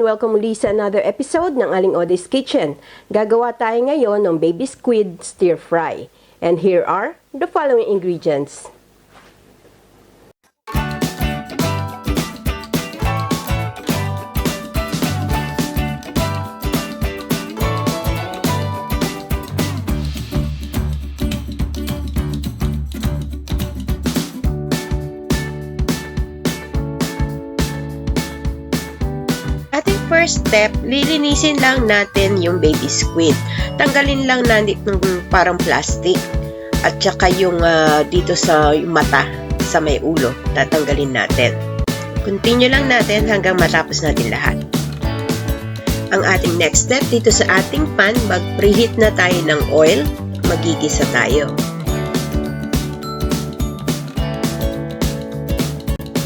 and welcome muli sa another episode ng Aling Oday's Kitchen. Gagawa tayo ngayon ng baby squid stir fry. And here are the following ingredients. First step, lilinisin lang natin yung baby squid. Tanggalin lang natin ng parang plastic. At saka yung dito sa mata, sa may ulo, tatanggalin natin. Continue lang natin hanggang matapos natin lahat. Ang ating next step, dito sa ating pan, mag-preheat na tayo ng oil. Magigisa tayo.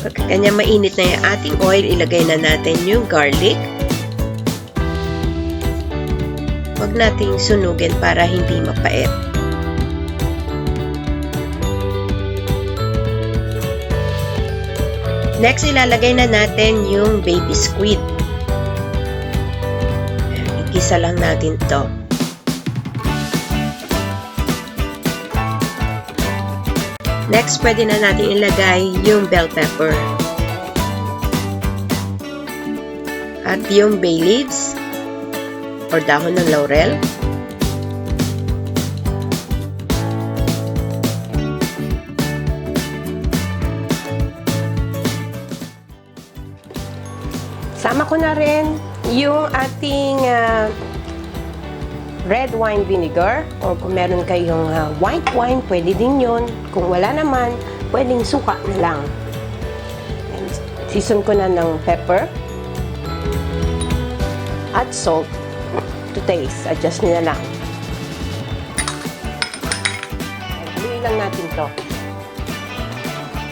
Pagka kanya mainit na yung ating oil, ilagay na natin yung garlic. Huwag nating sunugin para hindi mapait. Next, ilalagay na natin yung baby squid. Igisa lang natin to. Next, pwede na natin ilagay yung bell pepper. At yung bay leaves or dahon ng laurel. Sama ko na rin yung ating red wine vinegar or kung meron kayong white wine, pwede din yun. Kung wala naman, pwedeng suka na lang. And season ko na ng pepper at salt to taste. Adjust nyo na lang. Haluin lang natin to.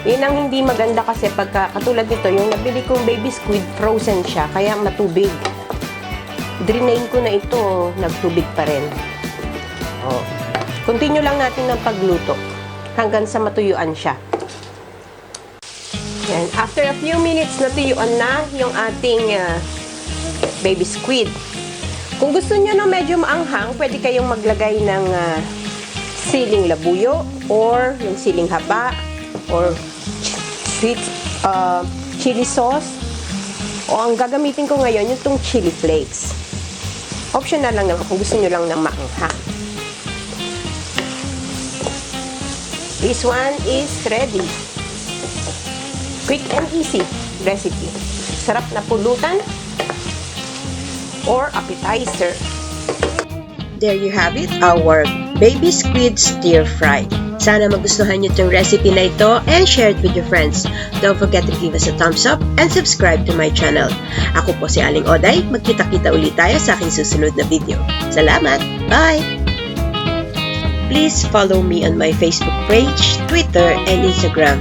Yun ang hindi maganda kasi pagka katulad nito, yung nabili kong baby squid, frozen siya, kaya matubig. Drain ko na ito, nagtubig pa rin. Oh. Continue lang natin ng pagluto hanggang sa matuyuan siya. Yan. After a few minutes, natuyuan na yung ating baby squid. Kung gusto nyo na medyo maanghang, pwede kayong maglagay ng siling labuyo or yung siling haba or sweet chili sauce. O ang gagamitin ko ngayon yung itong chili flakes. Optional lang naman kung gusto nyo lang ng maanghang. This one is ready. Quick and easy recipe. Sarap na pulutan or appetizer. There you have it, our baby squid stir fry. Sana magustuhan nyo itong recipe na ito and share it with your friends. Don't forget to give us a thumbs up and subscribe to my channel. Ako po si Aling Oday. Magkita-kita ulit tayo sa aking susunod na video. Salamat! Bye! Please follow me on my Facebook page, Twitter, and Instagram.